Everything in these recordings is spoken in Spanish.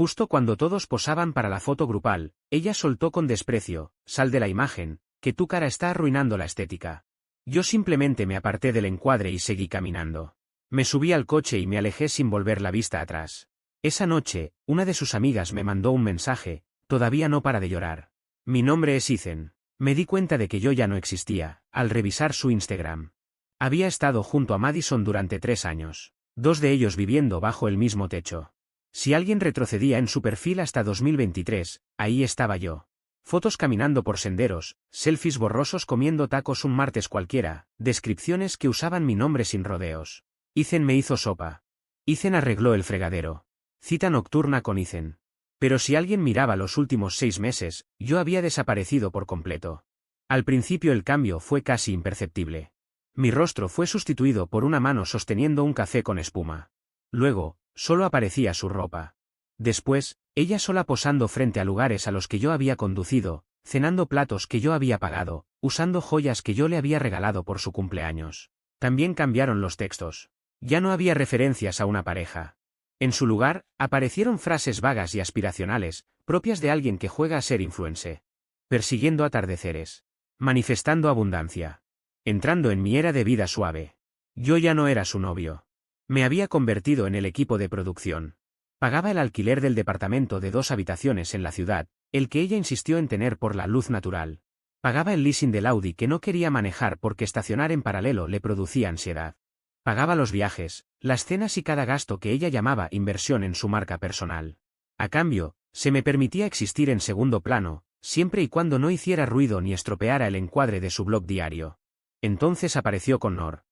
Justo cuando todos posaban para la foto grupal, ella soltó con desprecio: «Sal de la imagen, que tu cara está arruinando la estética». Yo simplemente me aparté del encuadre y seguí caminando. Me subí al coche y me alejé sin volver la vista atrás. Esa noche, una de sus amigas me mandó un mensaje: «Todavía no para de llorar. Mi nombre es Ethan». Me di cuenta de que yo ya no existía, al revisar su Instagram. Había estado junto a Madison durante 3 años, 2 de ellos viviendo bajo el mismo techo. Si alguien retrocedía en su perfil hasta 2023, ahí estaba yo. Fotos caminando por senderos, selfies borrosos comiendo tacos un martes cualquiera, descripciones que usaban mi nombre sin rodeos. Ethan me hizo sopa. Ethan arregló el fregadero. Cita nocturna con Ethan. Pero si alguien miraba los últimos 6 meses, yo había desaparecido por completo. Al principio el cambio fue casi imperceptible. Mi rostro fue sustituido por una mano sosteniendo un café con espuma. Luego, solo aparecía su ropa. Después, ella sola posando frente a lugares a los que yo había conducido, cenando platos que yo había pagado, usando joyas que yo le había regalado por su cumpleaños. También cambiaron los textos. Ya no había referencias a una pareja. En su lugar, aparecieron frases vagas y aspiracionales, propias de alguien que juega a ser influencer. Persiguiendo atardeceres. Manifestando abundancia. Entrando en mi era de vida suave. Yo ya no era su novio. Me había convertido en el equipo de producción. Pagaba el alquiler del departamento de 2 habitaciones en la ciudad, el que ella insistió en tener por la luz natural. Pagaba el leasing del Audi que no quería manejar porque estacionar en paralelo le producía ansiedad. Pagaba los viajes, las cenas y cada gasto que ella llamaba inversión en su marca personal. A cambio, se me permitía existir en segundo plano, siempre y cuando no hiciera ruido ni estropeara el encuadre de su blog diario. Entonces apareció Connor.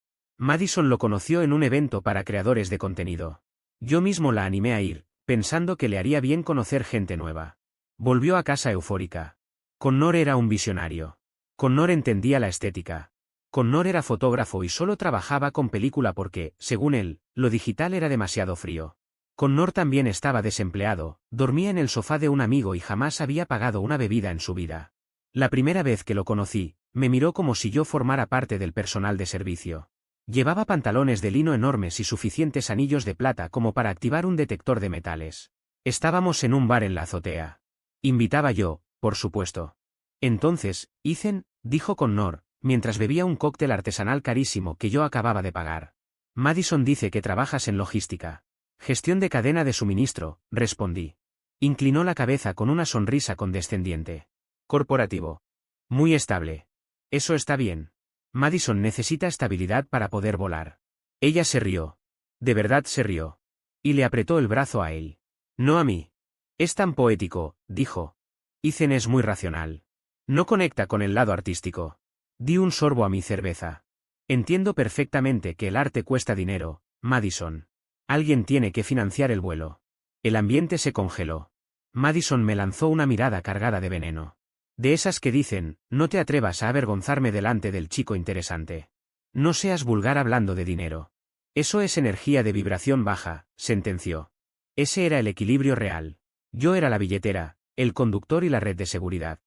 Madison lo conoció en un evento para creadores de contenido. Yo mismo la animé a ir, pensando que le haría bien conocer gente nueva. Volvió a casa eufórica. Connor era un visionario. Connor entendía la estética. Connor era fotógrafo y solo trabajaba con película porque, según él, lo digital era demasiado frío. Connor también estaba desempleado, dormía en el sofá de un amigo y jamás había pagado una bebida en su vida. La primera vez que lo conocí, me miró como si yo formara parte del personal de servicio. Llevaba pantalones de lino enormes y suficientes anillos de plata como para activar un detector de metales. Estábamos en un bar en la azotea. Invitaba yo, por supuesto. Entonces, Ethan, dijo Connor, mientras bebía un cóctel artesanal carísimo que yo acababa de pagar. Madison dice que trabajas en logística. Gestión de cadena de suministro, respondí. Inclinó la cabeza con una sonrisa condescendiente. Corporativo. Muy estable. Eso está bien. Madison necesita estabilidad para poder volar. Ella se rió. De verdad se rió. Y le apretó el brazo a él. No a mí. Es tan poético, dijo. Ethan es muy racional. No conecta con el lado artístico. Di un sorbo a mi cerveza. Entiendo perfectamente que el arte cuesta dinero, Madison. Alguien tiene que financiar el vuelo. El ambiente se congeló. Madison me lanzó una mirada cargada de veneno. De esas que dicen, no te atrevas a avergonzarme delante del chico interesante. No seas vulgar hablando de dinero. Eso es energía de vibración baja, sentenció. Ese era el equilibrio real. Yo era la billetera, el conductor y la red de seguridad.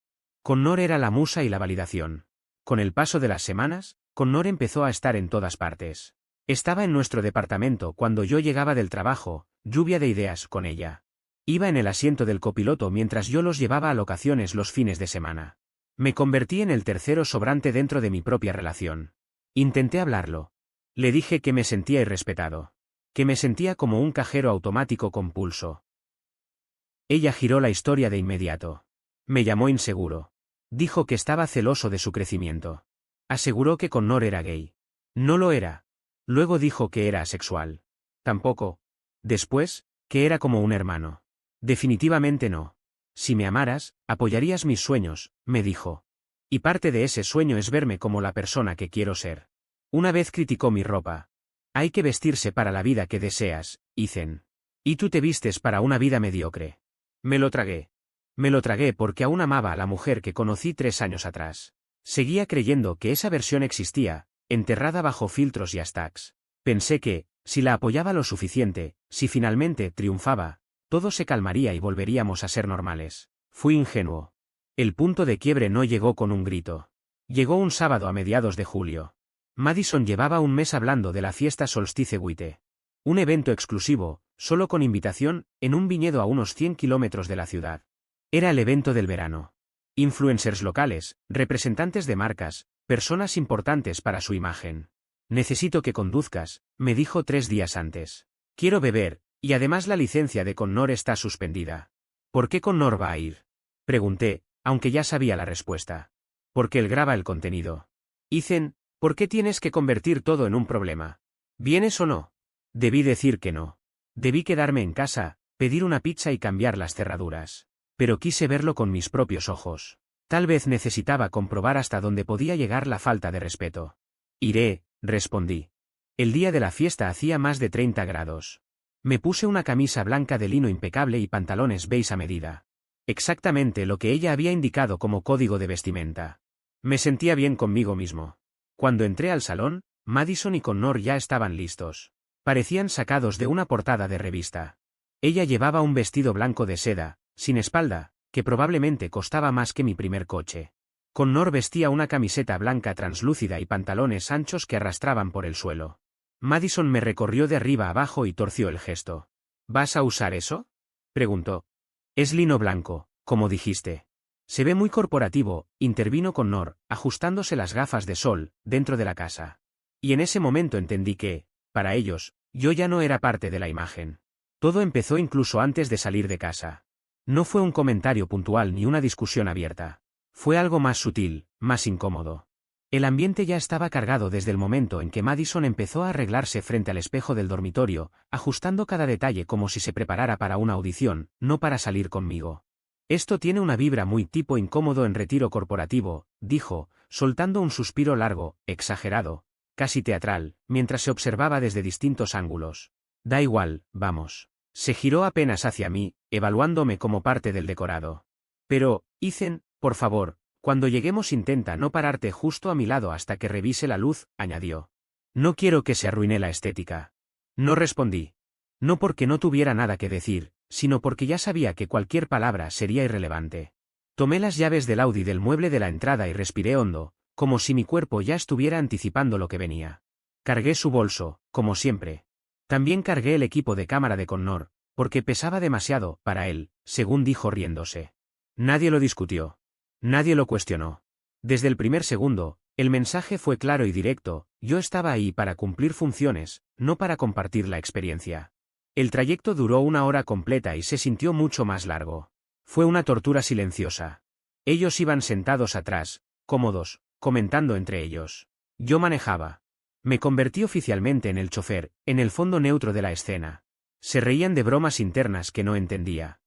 Connor era la musa y la validación. Con el paso de las semanas, Connor empezó a estar en todas partes. Estaba en nuestro departamento cuando yo llegaba del trabajo, lluvia de ideas con ella. Iba en el asiento del copiloto mientras yo los llevaba a locaciones los fines de semana. Me convertí en el tercero sobrante dentro de mi propia relación. Intenté hablarlo. Le dije que me sentía irrespetado. Que me sentía como un cajero automático con pulso. Ella giró la historia de inmediato. Me llamó inseguro. Dijo que estaba celoso de su crecimiento. Aseguró que Connor era gay. No lo era. Luego dijo que era asexual. Tampoco. Después, que era como un hermano. Definitivamente no. Si me amaras, apoyarías mis sueños, me dijo. Y parte de ese sueño es verme como la persona que quiero ser. Una vez criticó mi ropa. Hay que vestirse para la vida que deseas, Ethan. Y tú te vistes para una vida mediocre. Me lo tragué. Me lo tragué porque aún amaba a la mujer que conocí 3 años atrás. Seguía creyendo que esa versión existía, enterrada bajo filtros y hashtags. Pensé que, si la apoyaba lo suficiente, si finalmente triunfaba, todo se calmaría y volveríamos a ser normales. Fui ingenuo. El punto de quiebre no llegó con un grito. Llegó un sábado a mediados de julio. Madison llevaba un mes hablando de la fiesta Solstice White. Un evento exclusivo, solo con invitación, en un viñedo a unos 100 kilómetros de la ciudad. Era el evento del verano. Influencers locales, representantes de marcas, personas importantes para su imagen. Necesito que conduzcas, me dijo 3 días antes. Quiero beber, y además la licencia de Connor está suspendida. ¿Por qué Connor va a ir? Pregunté, aunque ya sabía la respuesta. Porque él graba el contenido. Ethan, ¿por qué tienes que convertir todo en un problema? ¿Vienes o no? Debí decir que no. Debí quedarme en casa, pedir una pizza y cambiar las cerraduras. Pero quise verlo con mis propios ojos. Tal vez necesitaba comprobar hasta dónde podía llegar la falta de respeto. Iré, respondí. El día de la fiesta hacía más de 30 grados. Me puse una camisa blanca de lino impecable y pantalones beige a medida. Exactamente lo que ella había indicado como código de vestimenta. Me sentía bien conmigo mismo. Cuando entré al salón, Madison y Connor ya estaban listos. Parecían sacados de una portada de revista. Ella llevaba un vestido blanco de seda, sin espalda, que probablemente costaba más que mi primer coche. Connor vestía una camiseta blanca translúcida y pantalones anchos que arrastraban por el suelo. Madison me recorrió de arriba abajo y torció el gesto. ¿Vas a usar eso? Preguntó. Es lino blanco, como dijiste. Se ve muy corporativo, intervino Connor, ajustándose las gafas de sol, dentro de la casa. Y en ese momento entendí que, para ellos, yo ya no era parte de la imagen. Todo empezó incluso antes de salir de casa. No fue un comentario puntual ni una discusión abierta. Fue algo más sutil, más incómodo. El ambiente ya estaba cargado desde el momento en que Madison empezó a arreglarse frente al espejo del dormitorio, ajustando cada detalle como si se preparara para una audición, no para salir conmigo. Esto tiene una vibra muy tipo incómodo en retiro corporativo, dijo, soltando un suspiro largo, exagerado, casi teatral, mientras se observaba desde distintos ángulos. Da igual, vamos. Se giró apenas hacia mí, evaluándome como parte del decorado. Pero, Ethan, por favor, cuando lleguemos intenta no pararte justo a mi lado hasta que revise la luz, añadió. No quiero que se arruine la estética. No respondí. No porque no tuviera nada que decir, sino porque ya sabía que cualquier palabra sería irrelevante. Tomé las llaves del Audi del mueble de la entrada y respiré hondo, como si mi cuerpo ya estuviera anticipando lo que venía. Cargué su bolso, como siempre. También cargué el equipo de cámara de Connor, porque pesaba demasiado, para él, según dijo riéndose. Nadie lo discutió. Nadie lo cuestionó. Desde el primer segundo, el mensaje fue claro y directo, yo estaba ahí para cumplir funciones, no para compartir la experiencia. El trayecto duró 1 hora completa y se sintió mucho más largo. Fue una tortura silenciosa. Ellos iban sentados atrás, cómodos, comentando entre ellos. Yo manejaba. Me convertí oficialmente en el chofer, en el fondo neutro de la escena. Se reían de bromas internas que no entendía.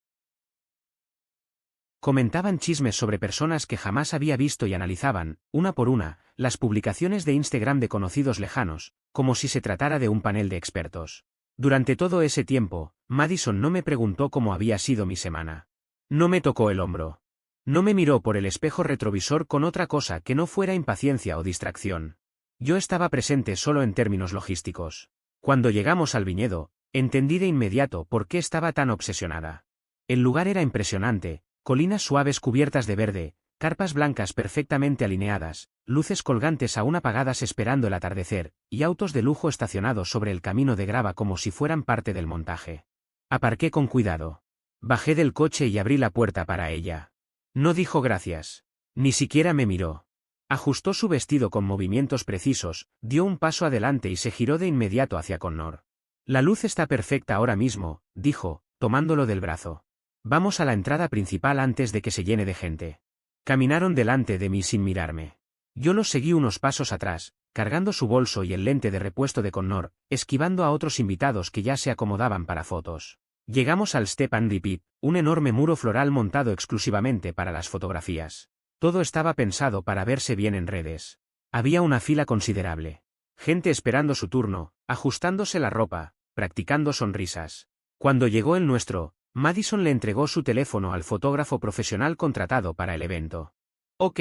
Comentaban chismes sobre personas que jamás había visto y analizaban, una por una, las publicaciones de Instagram de conocidos lejanos, como si se tratara de un panel de expertos. Durante todo ese tiempo, Madison no me preguntó cómo había sido mi semana. No me tocó el hombro. No me miró por el espejo retrovisor con otra cosa que no fuera impaciencia o distracción. Yo estaba presente solo en términos logísticos. Cuando llegamos al viñedo, entendí de inmediato por qué estaba tan obsesionada. El lugar era impresionante. Colinas suaves cubiertas de verde, carpas blancas perfectamente alineadas, luces colgantes aún apagadas esperando el atardecer, y autos de lujo estacionados sobre el camino de grava como si fueran parte del montaje. Aparqué con cuidado. Bajé del coche y abrí la puerta para ella. No dijo gracias. Ni siquiera me miró. Ajustó su vestido con movimientos precisos, dio un paso adelante y se giró de inmediato hacia Connor. La luz está perfecta ahora mismo, dijo, tomándolo del brazo. Vamos a la entrada principal antes de que se llene de gente. Caminaron delante de mí sin mirarme. Yo los seguí unos pasos atrás, cargando su bolso y el lente de repuesto de Connor, esquivando a otros invitados que ya se acomodaban para fotos. Llegamos al Step and Repeat, un enorme muro floral montado exclusivamente para las fotografías. Todo estaba pensado para verse bien en redes. Había una fila considerable. Gente esperando su turno, ajustándose la ropa, practicando sonrisas. Cuando llegó el nuestro, Madison le entregó su teléfono al fotógrafo profesional contratado para el evento. Ok,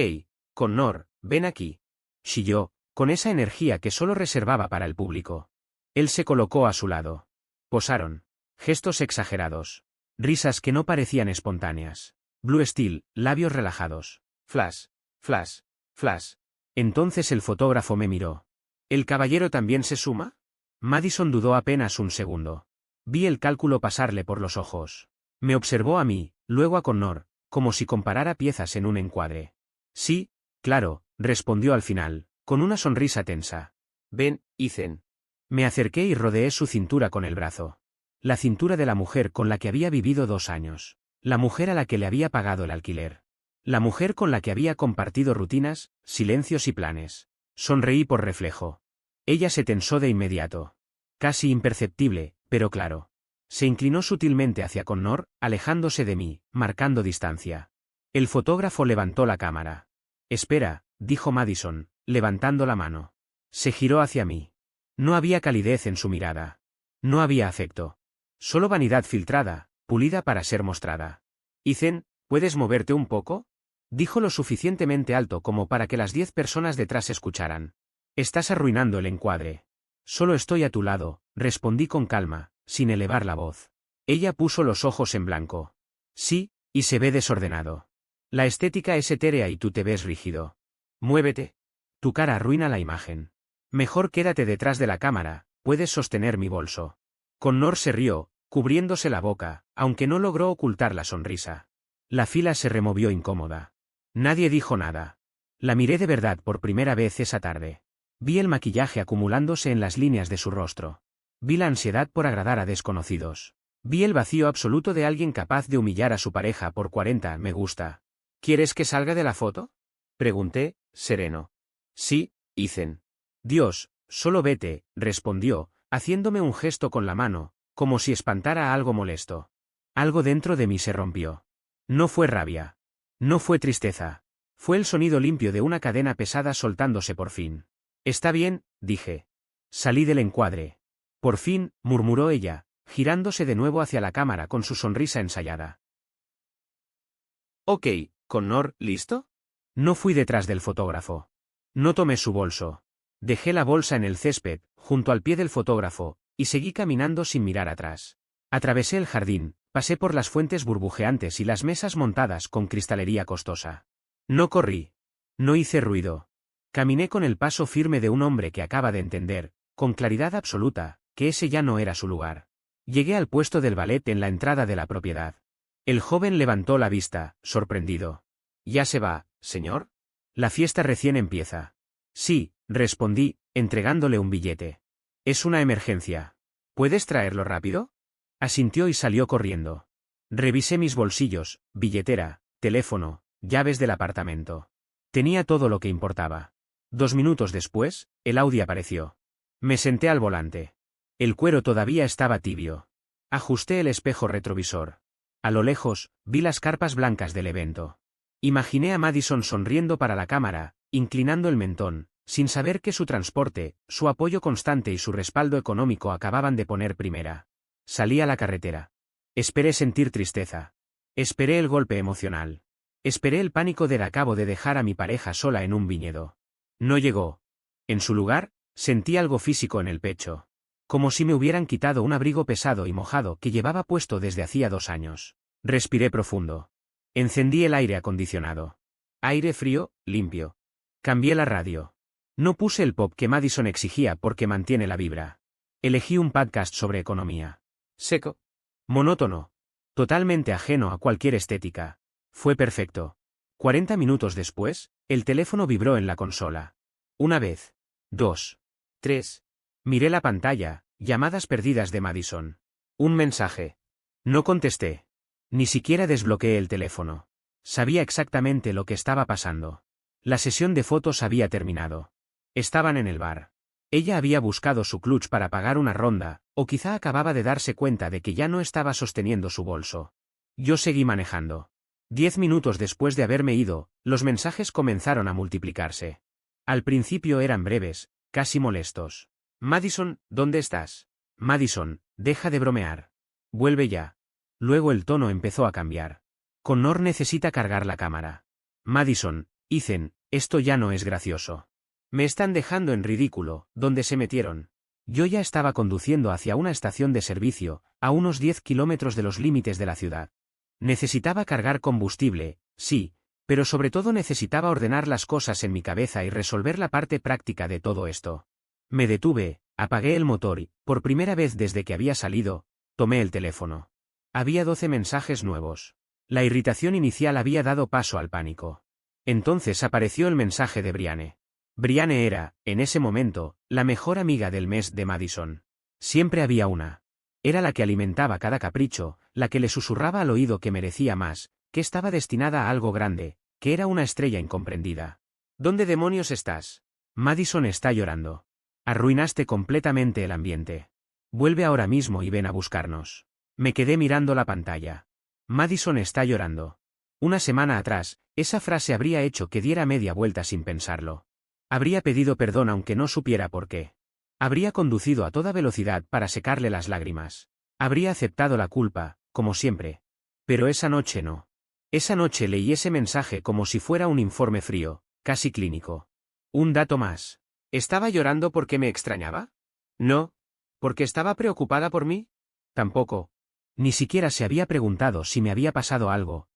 Connor, ven aquí. Chilló, con esa energía que solo reservaba para el público. Él se colocó a su lado. Posaron. Gestos exagerados. Risas que no parecían espontáneas. Blue Steel, labios relajados. Flash, flash, flash. Entonces el fotógrafo me miró. ¿El caballero también se suma? Madison dudó apenas un segundo. Vi el cálculo pasarle por los ojos. Me observó a mí, luego a Connor, como si comparara piezas en un encuadre. Sí, claro, respondió al final, con una sonrisa tensa. Ven, Ethan. Me acerqué y rodeé su cintura con el brazo. La cintura de la mujer con la que había vivido 2 años. La mujer a la que le había pagado el alquiler. La mujer con la que había compartido rutinas, silencios y planes. Sonreí por reflejo. Ella se tensó de inmediato. Casi imperceptible, pero claro. Se inclinó sutilmente hacia Connor, alejándose de mí, marcando distancia. El fotógrafo levantó la cámara. Espera, dijo Madison, levantando la mano. Se giró hacia mí. No había calidez en su mirada. No había afecto. Solo vanidad filtrada, pulida para ser mostrada. Ethan, ¿puedes moverte un poco? Dijo lo suficientemente alto como para que las 10 personas detrás escucharan. Estás arruinando el encuadre. Solo estoy a tu lado, respondí con calma, sin elevar la voz. Ella puso los ojos en blanco. Sí, y se ve desordenado. La estética es etérea y tú te ves rígido. Muévete. Tu cara arruina la imagen. Mejor quédate detrás de la cámara, puedes sostener mi bolso. Connor se rió, cubriéndose la boca, aunque no logró ocultar la sonrisa. La fila se removió incómoda. Nadie dijo nada. La miré de verdad por primera vez esa tarde. Vi el maquillaje acumulándose en las líneas de su rostro. Vi la ansiedad por agradar a desconocidos. Vi el vacío absoluto de alguien capaz de humillar a su pareja por 40 me gusta. ¿Quieres que salga de la foto? Pregunté, sereno. Sí, Ethan. Dios, solo vete, respondió, haciéndome un gesto con la mano, como si espantara a algo molesto. Algo dentro de mí se rompió. No fue rabia. No fue tristeza. Fue el sonido limpio de una cadena pesada soltándose por fin. Está bien, dije. Salí del encuadre. Por fin, murmuró ella, girándose de nuevo hacia la cámara con su sonrisa ensayada. Ok, Connor, ¿listo? No fui detrás del fotógrafo. No tomé su bolso. Dejé la bolsa en el césped, junto al pie del fotógrafo, y seguí caminando sin mirar atrás. Atravesé el jardín, pasé por las fuentes burbujeantes y las mesas montadas con cristalería costosa. No corrí. No hice ruido. Caminé con el paso firme de un hombre que acaba de entender, con claridad absoluta, que ese ya no era su lugar. Llegué al puesto del ballet en la entrada de la propiedad. El joven levantó la vista, sorprendido. ¿Ya se va, señor? La fiesta recién empieza. Sí, respondí, entregándole un billete. Es una emergencia. ¿Puedes traerlo rápido? Asintió y salió corriendo. Revisé mis bolsillos, billetera, teléfono, llaves del apartamento. Tenía todo lo que importaba. 2 minutos después, el Audi apareció. Me senté al volante. El cuero todavía estaba tibio. Ajusté el espejo retrovisor. A lo lejos, vi las carpas blancas del evento. Imaginé a Madison sonriendo para la cámara, inclinando el mentón, sin saber que su transporte, su apoyo constante y su respaldo económico acababan de poner primera. Salí a la carretera. Esperé sentir tristeza. Esperé el golpe emocional. Esperé el pánico de acabo de dejar a mi pareja sola en un viñedo. No llegó. En su lugar, sentí algo físico en el pecho. Como si me hubieran quitado un abrigo pesado y mojado que llevaba puesto desde hacía 2 años. Respiré profundo. Encendí el aire acondicionado. Aire frío, limpio. Cambié la radio. No puse el pop que Madison exigía porque mantiene la vibra. Elegí un podcast sobre economía. Seco. Monótono. Totalmente ajeno a cualquier estética. Fue perfecto. 40 minutos después, el teléfono vibró en la consola. 1 vez. 2. 3. Miré la pantalla, llamadas perdidas de Madison. Un mensaje. No contesté. Ni siquiera desbloqueé el teléfono. Sabía exactamente lo que estaba pasando. La sesión de fotos había terminado. Estaban en el bar. Ella había buscado su clutch para pagar una ronda, o quizá acababa de darse cuenta de que ya no estaba sosteniendo su bolso. Yo seguí manejando. 10 minutos después de haberme ido, los mensajes comenzaron a multiplicarse. Al principio eran breves, casi molestos. Madison, ¿dónde estás? Madison, deja de bromear. Vuelve ya. Luego el tono empezó a cambiar. Connor necesita cargar la cámara. Madison, Ethan, esto ya no es gracioso. Me están dejando en ridículo, ¿dónde se metieron? Yo ya estaba conduciendo hacia una estación de servicio, a unos 10 kilómetros de los límites de la ciudad. Necesitaba cargar combustible, sí, pero sobre todo necesitaba ordenar las cosas en mi cabeza y resolver la parte práctica de todo esto. Me detuve, apagué el motor y, por primera vez desde que había salido, Tomé el teléfono. Había 12 mensajes nuevos. La irritación inicial había dado paso al pánico. Entonces apareció el mensaje de Brianne. Brianne era, en ese momento, la mejor amiga del mes de Madison. Siempre había una. Era la que alimentaba cada capricho, la que le susurraba al oído que merecía más, que estaba destinada a algo grande, que era una estrella incomprendida. ¿Dónde demonios estás? Madison está llorando. Arruinaste completamente el ambiente. Vuelve ahora mismo y ven a buscarnos. Me quedé mirando la pantalla. Madison está llorando. Una semana atrás, esa frase habría hecho que diera media vuelta sin pensarlo. Habría pedido perdón aunque no supiera por qué. Habría conducido a toda velocidad para secarle las lágrimas. Habría aceptado la culpa, como siempre. Pero esa noche no. Esa noche leí ese mensaje como si fuera un informe frío, casi clínico. Un dato más. ¿Estaba llorando porque me extrañaba? No. ¿Porque estaba preocupada por mí? Tampoco. Ni siquiera se había preguntado si me había pasado algo.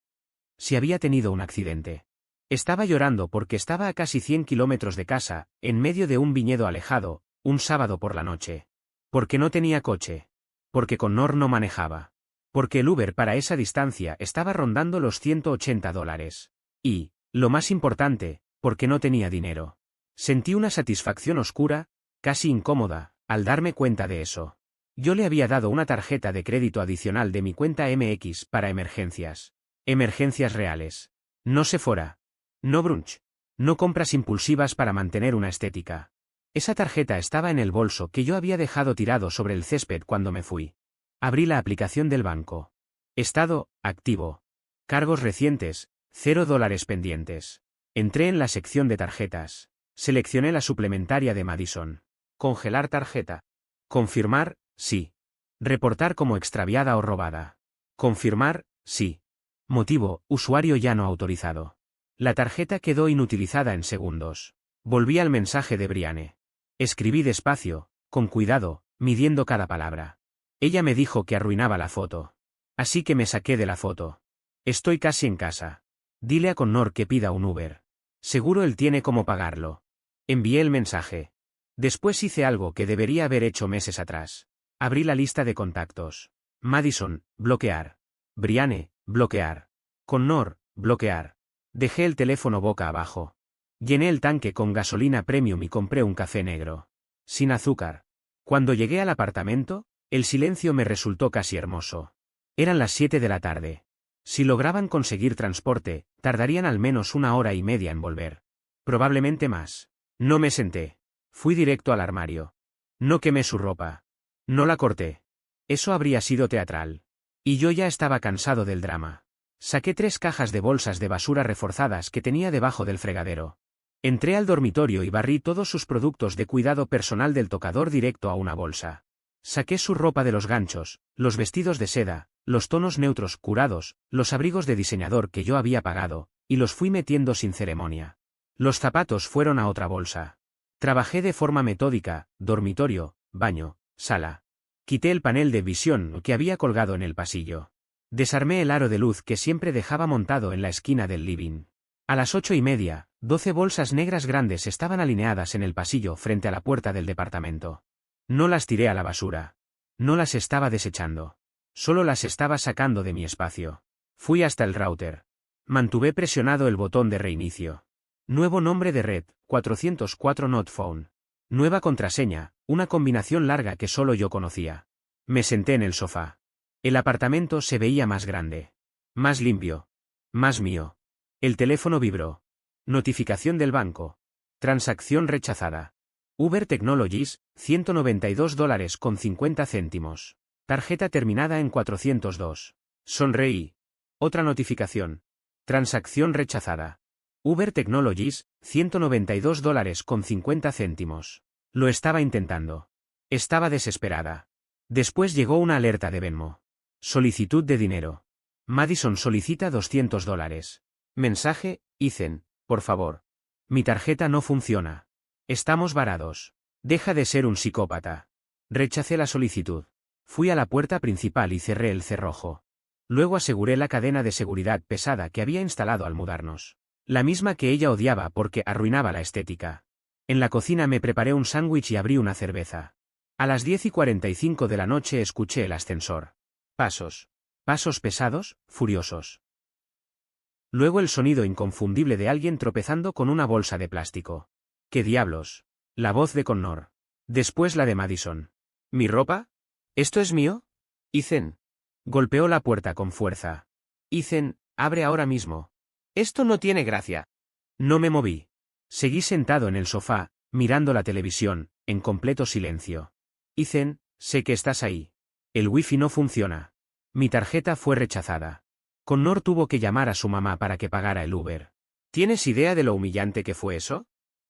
Si había tenido un accidente. Estaba llorando porque estaba a casi 100 kilómetros de casa, en medio de un viñedo alejado, un sábado por la noche. Porque no tenía coche. Porque Connor no manejaba. Porque el Uber para esa distancia estaba rondando los $180. Y, lo más importante, porque no tenía dinero. Sentí una satisfacción oscura, casi incómoda, al darme cuenta de eso. Yo le había dado una tarjeta de crédito adicional de mi cuenta MX para emergencias. Emergencias reales. No Sephora. No brunch. No compras impulsivas para mantener una estética. Esa tarjeta estaba en el bolso que yo había dejado tirado sobre el césped cuando me fui. Abrí la aplicación del banco. Estado, activo. Cargos recientes, $0 pendientes. Entré en la sección de tarjetas. Seleccioné la suplementaria de Madison. Congelar tarjeta. Confirmar, sí. Reportar como extraviada o robada. Confirmar, sí. Motivo, usuario ya no autorizado. La tarjeta quedó inutilizada en segundos. Volví al mensaje de Brianne. Escribí despacio, con cuidado, midiendo cada palabra. Ella me dijo que arruinaba la foto. Así que me saqué de la foto. Estoy casi en casa. Dile a Connor que pida un Uber. Seguro él tiene cómo pagarlo. Envié el mensaje. Después hice algo que debería haber hecho meses atrás. Abrí la lista de contactos. Madison, bloquear. Brianne, bloquear. Connor, bloquear. Dejé el teléfono boca abajo. Llené el tanque con gasolina premium y compré un café negro. Sin azúcar. Cuando llegué al apartamento, el silencio me resultó casi hermoso. Eran las 7 de la tarde. Si lograban conseguir transporte, tardarían al menos 1 hora y media en volver. Probablemente más. No me senté. Fui directo al armario. No quemé su ropa. No la corté. Eso habría sido teatral. Y yo ya estaba cansado del drama. Saqué 3 cajas de bolsas de basura reforzadas que tenía debajo del fregadero. Entré al dormitorio y barrí todos sus productos de cuidado personal del tocador directo a una bolsa. Saqué su ropa de los ganchos, los vestidos de seda, los tonos neutros curados, los abrigos de diseñador que yo había pagado, y los fui metiendo sin ceremonia. Los zapatos fueron a otra bolsa. Trabajé de forma metódica, dormitorio, baño, sala. Quité el panel de visión que había colgado en el pasillo. Desarmé el aro de luz que siempre dejaba montado en la esquina del living. A las 8:30, 12 bolsas negras grandes estaban alineadas en el pasillo frente a la puerta del departamento. No las tiré a la basura. No las estaba desechando. Solo las estaba sacando de mi espacio. Fui hasta el router. Mantuve presionado el botón de reinicio. Nuevo nombre de red, 404 not found. Nueva contraseña, una combinación larga que solo yo conocía. Me senté en el sofá. El apartamento se veía más grande. Más limpio. Más mío. El teléfono vibró. Notificación del banco. Transacción rechazada. Uber Technologies, $192.50. Tarjeta terminada en 402. Sonreí. Otra notificación. Transacción rechazada. Uber Technologies, $192.50. Lo estaba intentando. Estaba desesperada. Después llegó una alerta de Venmo. Solicitud de dinero. Madison solicita $200. Mensaje, Ethan, por favor. Mi tarjeta no funciona. Estamos varados. Deja de ser un psicópata. Rechacé la solicitud. Fui a la puerta principal y cerré el cerrojo. Luego aseguré la cadena de seguridad pesada que había instalado al mudarnos. La misma que ella odiaba porque arruinaba la estética. En la cocina me preparé un sándwich y abrí una cerveza. A las 10:45 de la noche escuché el ascensor. Pasos. Pasos pesados, furiosos. Luego el sonido inconfundible de alguien tropezando con una bolsa de plástico. ¿Qué diablos? La voz de Connor. Después la de Madison. ¿Mi ropa? ¿Esto es mío? Ethan. Golpeó la puerta con fuerza. Ethan, abre ahora mismo. Esto no tiene gracia. No me moví. Seguí sentado en el sofá, mirando la televisión, en completo silencio. Ethan, sé que estás ahí. El wifi no funciona. Mi tarjeta fue rechazada. Connor tuvo que llamar a su mamá para que pagara el Uber. ¿Tienes idea de lo humillante que fue eso?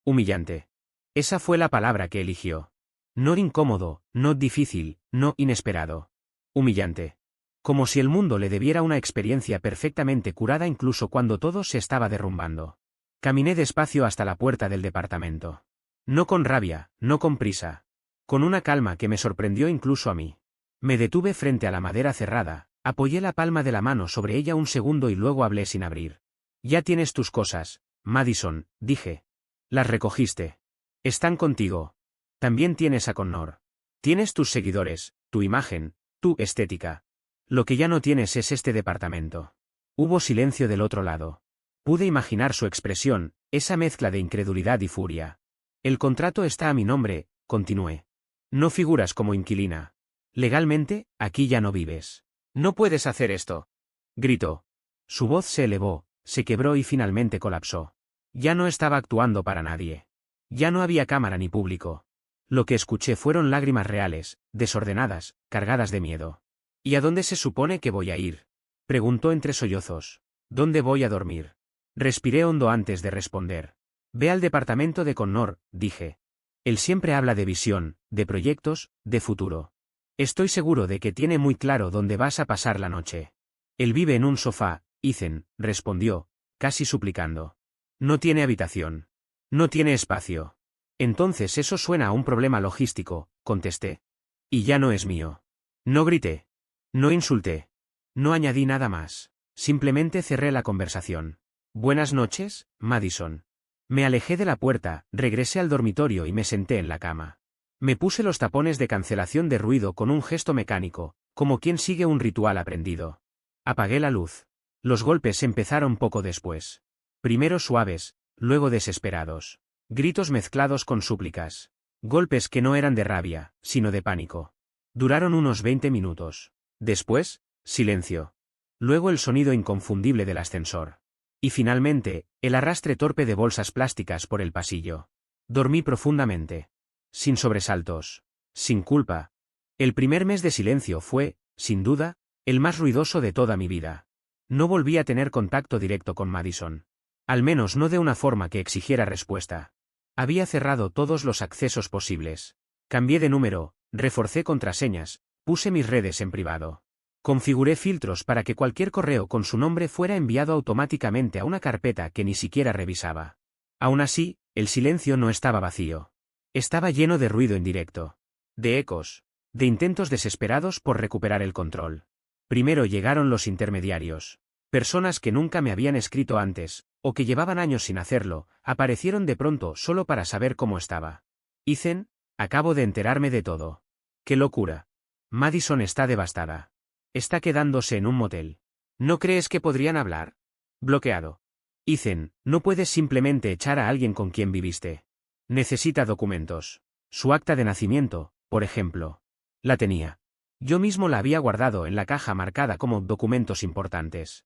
Humillante. Esa fue la palabra que eligió. No incómodo, no difícil, no inesperado. Humillante. Como si el mundo le debiera una experiencia perfectamente curada incluso cuando todo se estaba derrumbando. Caminé despacio hasta la puerta del departamento. No con rabia, no con prisa. Con una calma que me sorprendió incluso a mí. Me detuve frente a la madera cerrada, apoyé la palma de la mano sobre ella un segundo y luego hablé sin abrir. Ya tienes tus cosas, Madison, dije. Las recogiste. Están contigo. También tienes a Connor. Tienes tus seguidores, tu imagen, tu estética. Lo que ya no tienes es este departamento. Hubo silencio del otro lado. Pude imaginar su expresión, esa mezcla de incredulidad y furia. El contrato está a mi nombre, continué. No figuras como inquilina. Legalmente, aquí ya no vives. No puedes hacer esto. Gritó. Su voz se elevó, se quebró y finalmente colapsó. Ya no estaba actuando para nadie. Ya no había cámara ni público. Lo que escuché fueron lágrimas reales, desordenadas, cargadas de miedo. ¿Y a dónde se supone que voy a ir? Preguntó entre sollozos. ¿Dónde voy a dormir? Respiré hondo antes de responder. Ve al departamento de Connor, dije. Él siempre habla de visión, de proyectos, de futuro. Estoy seguro de que tiene muy claro dónde vas a pasar la noche. Él vive en un sofá, Ethan, respondió, casi suplicando. No tiene habitación. No tiene espacio. Entonces eso suena a un problema logístico, contesté. Y ya no es mío. No grité. No insulté. No añadí nada más. Simplemente cerré la conversación. Buenas noches, Madison. Me alejé de la puerta, regresé al dormitorio y me senté en la cama. Me puse los tapones de cancelación de ruido con un gesto mecánico, como quien sigue un ritual aprendido. Apagué la luz. Los golpes empezaron poco después. Primero suaves, luego desesperados. Gritos mezclados con súplicas. Golpes que no eran de rabia, sino de pánico. Duraron unos 20 minutos. Después, silencio. Luego el sonido inconfundible del ascensor. Y finalmente, el arrastre torpe de bolsas plásticas por el pasillo. Dormí profundamente. Sin sobresaltos. Sin culpa. El primer mes de silencio fue, sin duda, el más ruidoso de toda mi vida. No volví a tener contacto directo con Madison. Al menos no de una forma que exigiera respuesta. Había cerrado todos los accesos posibles. Cambié de número, reforcé contraseñas, puse mis redes en privado. Configuré filtros para que cualquier correo con su nombre fuera enviado automáticamente a una carpeta que ni siquiera revisaba. Aún así, el silencio no estaba vacío. Estaba lleno de ruido indirecto. De ecos. De intentos desesperados por recuperar el control. Primero llegaron los intermediarios. Personas que nunca me habían escrito antes, o que llevaban años sin hacerlo, aparecieron de pronto solo para saber cómo estaba. Ethan, acabo de enterarme de todo. ¡Qué locura! Madison está devastada. Está quedándose en un motel. ¿No crees que podrían hablar? Bloqueado. Ethan, no puedes simplemente echar a alguien con quien viviste. Necesita documentos. Su acta de nacimiento, por ejemplo. La tenía. Yo mismo la había guardado en la caja marcada como documentos importantes.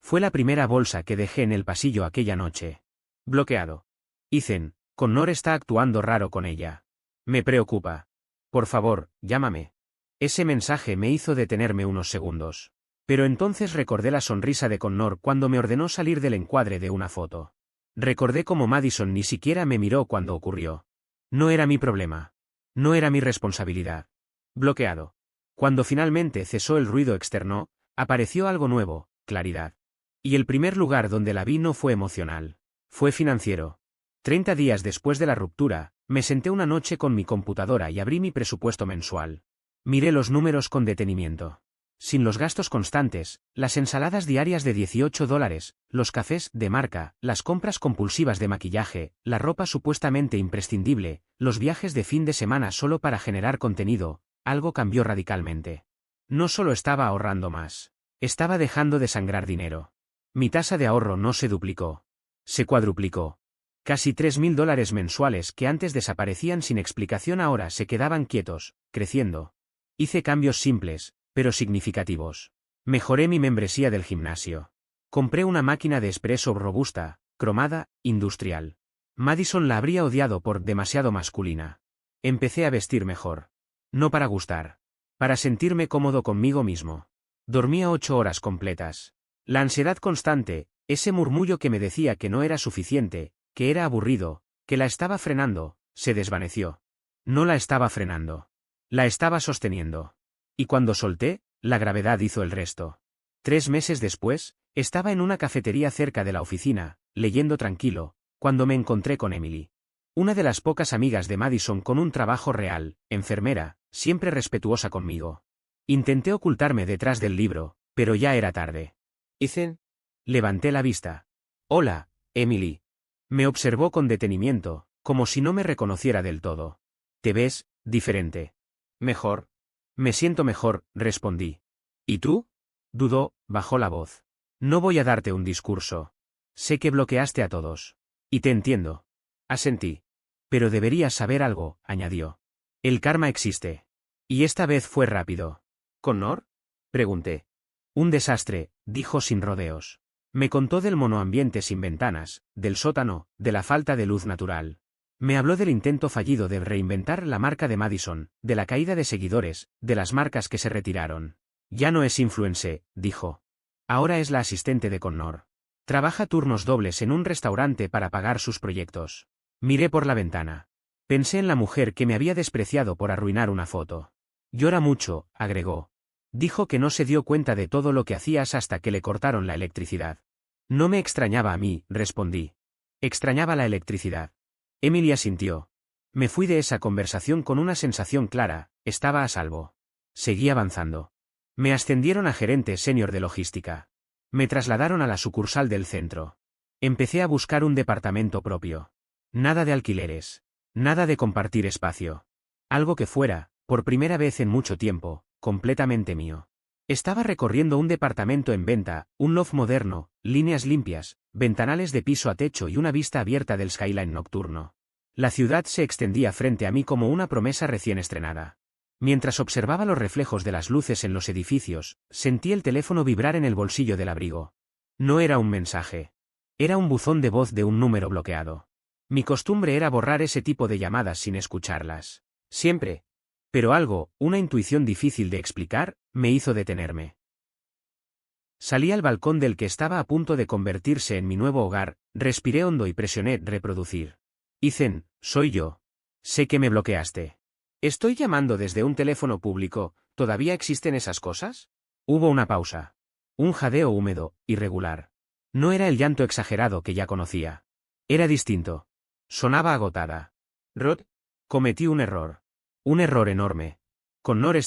Fue la primera bolsa que dejé en el pasillo aquella noche. Bloqueado. Ethan, Connor está actuando raro con ella. Me preocupa. Por favor, llámame. Ese mensaje me hizo detenerme unos segundos. Pero entonces recordé la sonrisa de Connor cuando me ordenó salir del encuadre de una foto. Recordé cómo Madison ni siquiera me miró cuando ocurrió. No era mi problema. No era mi responsabilidad. Bloqueado. Cuando finalmente cesó el ruido externo, apareció algo nuevo, claridad. Y el primer lugar donde la vi no fue emocional. Fue financiero. 30 días después de la ruptura, me senté una noche con mi computadora y abrí mi presupuesto mensual. Miré los números con detenimiento. Sin los gastos constantes, las ensaladas diarias de $18, los cafés de marca, las compras compulsivas de maquillaje, la ropa supuestamente imprescindible, los viajes de fin de semana solo para generar contenido, algo cambió radicalmente. No solo estaba ahorrando más. Estaba dejando de sangrar dinero. Mi tasa de ahorro no se duplicó. Se cuadruplicó. Casi $3.000 mensuales que antes desaparecían sin explicación ahora se quedaban quietos, creciendo. Hice cambios simples, pero significativos. Mejoré mi membresía del gimnasio. Compré una máquina de espresso robusta, cromada, industrial. Madison la habría odiado por demasiado masculina. Empecé a vestir mejor. No para gustar. Para sentirme cómodo conmigo mismo. Dormía 8 horas completas. La ansiedad constante, ese murmullo que me decía que no era suficiente, que era aburrido, que la estaba frenando, se desvaneció. No la estaba frenando. La estaba sosteniendo. Y cuando solté, la gravedad hizo el resto. 3 meses después, estaba en una cafetería cerca de la oficina, leyendo tranquilo, cuando me encontré con Emily. Una de las pocas amigas de Madison con un trabajo real, enfermera, siempre respetuosa conmigo. Intenté ocultarme detrás del libro, pero ya era tarde. Ethan. Levanté la vista. Hola, Emily. Me observó con detenimiento, como si no me reconociera del todo. Te ves diferente. Mejor. Me siento mejor, respondí. ¿Y tú? Dudó, bajó la voz. No voy a darte un discurso. Sé que bloqueaste a todos. Y te entiendo. Asentí. Pero deberías saber algo, añadió. El karma existe. Y esta vez fue rápido. ¿Connor? Pregunté. Un desastre, dijo sin rodeos. Me contó del monoambiente sin ventanas, del sótano, de la falta de luz natural. Me habló del intento fallido de reinventar la marca de Madison, de la caída de seguidores, de las marcas que se retiraron. Ya no es influencer, dijo. Ahora es la asistente de Connor. Trabaja turnos dobles en un restaurante para pagar sus proyectos. Miré por la ventana. Pensé en la mujer que me había despreciado por arruinar una foto. Llora mucho, agregó. Dijo que no se dio cuenta de todo lo que hacías hasta que le cortaron la electricidad. No me extrañaba a mí, respondí. Extrañaba la electricidad. Emily asintió. Me fui de esa conversación con una sensación clara, estaba a salvo. Seguí avanzando. Me ascendieron a gerente senior de logística. Me trasladaron a la sucursal del centro. Empecé a buscar un departamento propio. Nada de alquileres. Nada de compartir espacio. Algo que fuera, por primera vez en mucho tiempo, completamente mío. Estaba recorriendo un departamento en venta, un loft moderno, líneas limpias, ventanales de piso a techo y una vista abierta del skyline nocturno. La ciudad se extendía frente a mí como una promesa recién estrenada. Mientras observaba los reflejos de las luces en los edificios, sentí el teléfono vibrar en el bolsillo del abrigo. No era un mensaje. Era un buzón de voz de un número bloqueado. Mi costumbre era borrar ese tipo de llamadas sin escucharlas. Siempre. Pero algo, una intuición difícil de explicar, me hizo detenerme. Salí al balcón del que estaba a punto de convertirse en mi nuevo hogar, respiré hondo y presioné reproducir. Ethan, soy yo. Sé que me bloqueaste. Estoy llamando desde un teléfono público, ¿todavía existen esas cosas? Hubo una pausa. Un jadeo húmedo, irregular. No era el llanto exagerado que ya conocía. Era distinto. Sonaba agotada. Rod, cometí un error. Un error enorme. Connor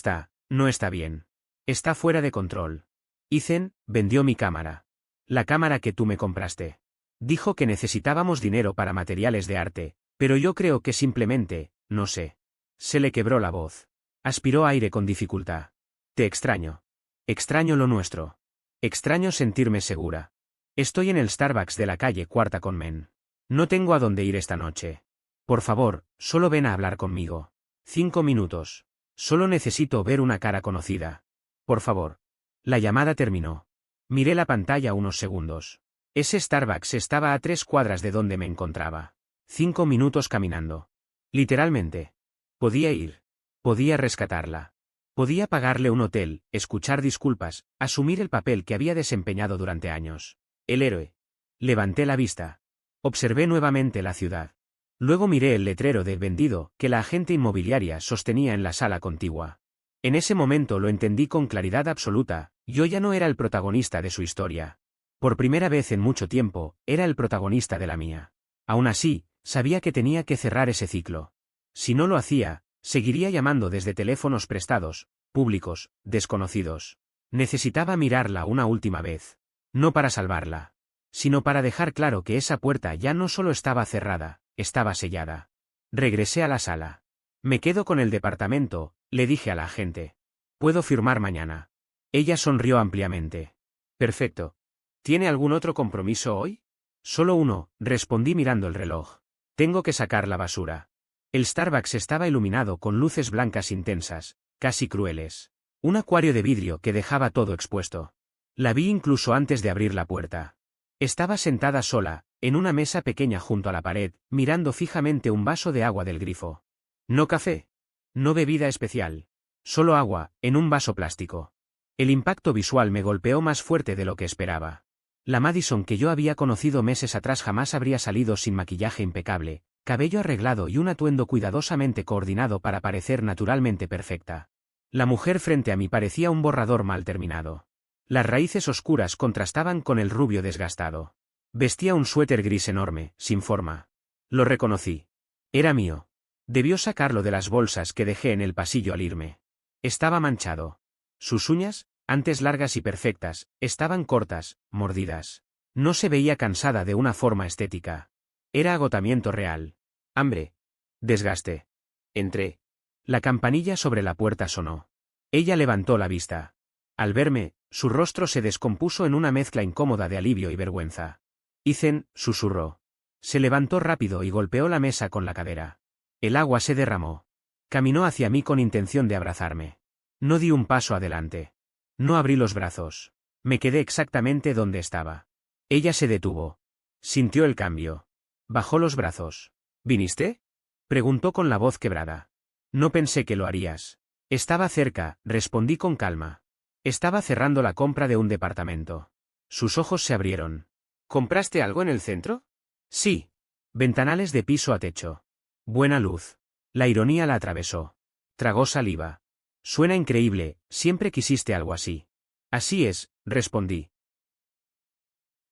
no está bien. Está fuera de control. Ethan vendió mi cámara. La cámara que tú me compraste. Dijo que necesitábamos dinero para materiales de arte, pero yo creo que simplemente, no sé. Se le quebró la voz. Aspiró aire con dificultad. Te extraño. Extraño lo nuestro. Extraño sentirme segura. Estoy en el Starbucks de la calle Cuarta con Men. No tengo a dónde ir esta noche. Por favor, solo ven a hablar conmigo. 5 minutos. Solo necesito ver una cara conocida. Por favor. La llamada terminó. Miré la pantalla unos segundos. Ese Starbucks estaba a 3 cuadras de donde me encontraba. 5 minutos caminando. Literalmente. Podía ir. Podía rescatarla. Podía pagarle un hotel, escuchar disculpas, asumir el papel que había desempeñado durante años. El héroe. Levanté la vista. Observé nuevamente la ciudad. Luego miré el letrero de vendido que la agente inmobiliaria sostenía en la sala contigua. En ese momento lo entendí con claridad absoluta, yo ya no era el protagonista de su historia. Por primera vez en mucho tiempo, era el protagonista de la mía. Aún así, sabía que tenía que cerrar ese ciclo. Si no lo hacía, seguiría llamando desde teléfonos prestados, públicos, desconocidos. Necesitaba mirarla una última vez. No para salvarla, sino para dejar claro que esa puerta ya no solo estaba cerrada, estaba sellada. Regresé a la sala. Me quedo con el departamento, le dije a la agente. Puedo firmar mañana. Ella sonrió ampliamente. Perfecto. ¿Tiene algún otro compromiso hoy? Solo uno, respondí mirando el reloj. Tengo que sacar la basura. El Starbucks estaba iluminado con luces blancas intensas, casi crueles. Un acuario de vidrio que dejaba todo expuesto. La vi incluso antes de abrir la puerta. Estaba sentada sola, en una mesa pequeña junto a la pared, mirando fijamente un vaso de agua del grifo. No café. No bebida especial. Solo agua, en un vaso plástico. El impacto visual me golpeó más fuerte de lo que esperaba. La Madison que yo había conocido meses atrás jamás habría salido sin maquillaje impecable, cabello arreglado y un atuendo cuidadosamente coordinado para parecer naturalmente perfecta. La mujer frente a mí parecía un borrador mal terminado. Las raíces oscuras contrastaban con el rubio desgastado. Vestía un suéter gris enorme, sin forma. Lo reconocí. Era mío. Debió sacarlo de las bolsas que dejé en el pasillo al irme. Estaba manchado. Sus uñas, antes largas y perfectas, estaban cortas, mordidas. No se veía cansada de una forma estética. Era agotamiento real. Hambre. Desgaste. Entré. La campanilla sobre la puerta sonó. Ella levantó la vista. Al verme, su rostro se descompuso en una mezcla incómoda de alivio y vergüenza. Ethan, susurró. Se levantó rápido y golpeó la mesa con la cadera. El agua se derramó. Caminó hacia mí con intención de abrazarme. No di un paso adelante. No abrí los brazos. Me quedé exactamente donde estaba. Ella se detuvo. Sintió el cambio. Bajó los brazos. ¿Viniste? Preguntó con la voz quebrada. No pensé que lo harías. Estaba cerca, respondí con calma. Estaba cerrando la compra de un departamento. Sus ojos se abrieron. ¿Compraste algo en el centro? Sí. Ventanales de piso a techo. Buena luz. La ironía la atravesó. Tragó saliva. Suena increíble, siempre quisiste algo así. Así es, respondí.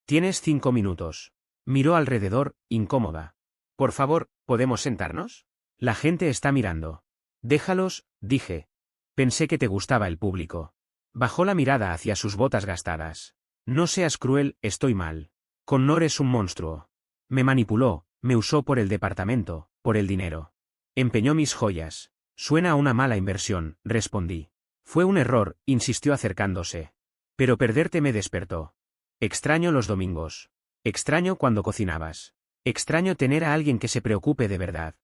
Tienes 5 minutos. Miró alrededor, incómoda. Por favor, ¿podemos sentarnos? La gente está mirando. Déjalos, dije. Pensé que te gustaba el público. Bajó la mirada hacia sus botas gastadas. No seas cruel, estoy mal. Connor es un monstruo. Me manipuló, me usó por el departamento, por el dinero. Empeñó mis joyas. Suena a una mala inversión, respondí. Fue un error, insistió acercándose. Pero perderte me despertó. Extraño los domingos. Extraño cuando cocinabas. Extraño tener a alguien que se preocupe de verdad.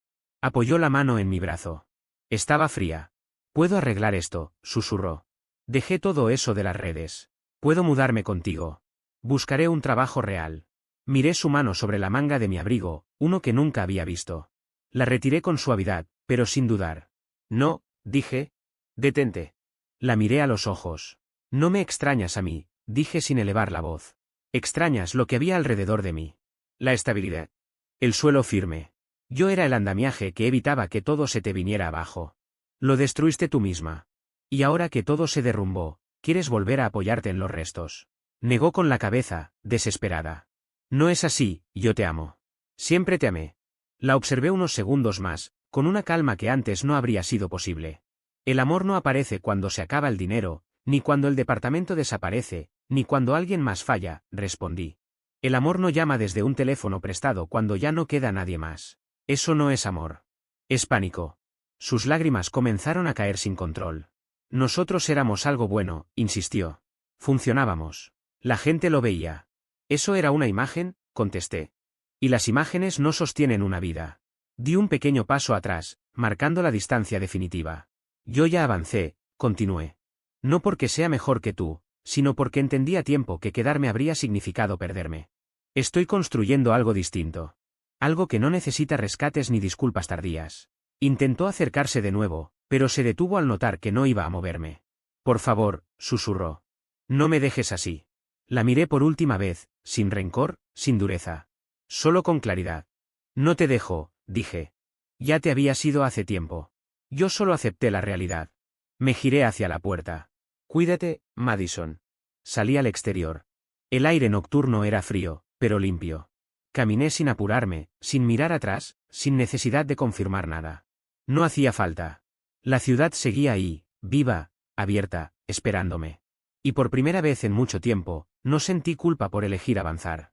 Apoyó la mano en mi brazo. Estaba fría. Puedo arreglar esto, susurró. Dejé todo eso de las redes. Puedo mudarme contigo. Buscaré un trabajo real. Miré su mano sobre la manga de mi abrigo, uno que nunca había visto. La retiré con suavidad, pero sin dudar. No, dije. Detente. La miré a los ojos. No me extrañas a mí, dije sin elevar la voz. Extrañas lo que había alrededor de mí. La estabilidad. El suelo firme. Yo era el andamiaje que evitaba que todo se te viniera abajo. Lo destruiste tú misma. Y ahora que todo se derrumbó, quieres volver a apoyarte en los restos. Negó con la cabeza, desesperada. No es así, yo te amo. Siempre te amé. La observé unos segundos más, con una calma que antes no habría sido posible. El amor no aparece cuando se acaba el dinero, ni cuando el departamento desaparece, ni cuando alguien más falla, respondí. El amor no llama desde un teléfono prestado cuando ya no queda nadie más. Eso no es amor. Es pánico. Sus lágrimas comenzaron a caer sin control. Nosotros éramos algo bueno, insistió. Funcionábamos. La gente lo veía. Eso era una imagen, contesté. Y las imágenes no sostienen una vida. Di un pequeño paso atrás, marcando la distancia definitiva. Yo ya avancé, continué. No porque sea mejor que tú, sino porque entendí a tiempo que quedarme habría significado perderme. Estoy construyendo algo distinto. Algo que no necesita rescates ni disculpas tardías. Intentó acercarse de nuevo, pero se detuvo al notar que no iba a moverme. Por favor, susurró. No me dejes así. La miré por última vez, sin rencor, sin dureza. Solo con claridad. No te dejo, dije. Ya te habías ido hace tiempo. Yo solo acepté la realidad. Me giré hacia la puerta. Cuídate, Madison. Salí al exterior. El aire nocturno era frío, pero limpio. Caminé sin apurarme, sin mirar atrás, sin necesidad de confirmar nada. No hacía falta. La ciudad seguía ahí, viva, abierta, esperándome. Y por primera vez en mucho tiempo, no sentí culpa por elegir avanzar.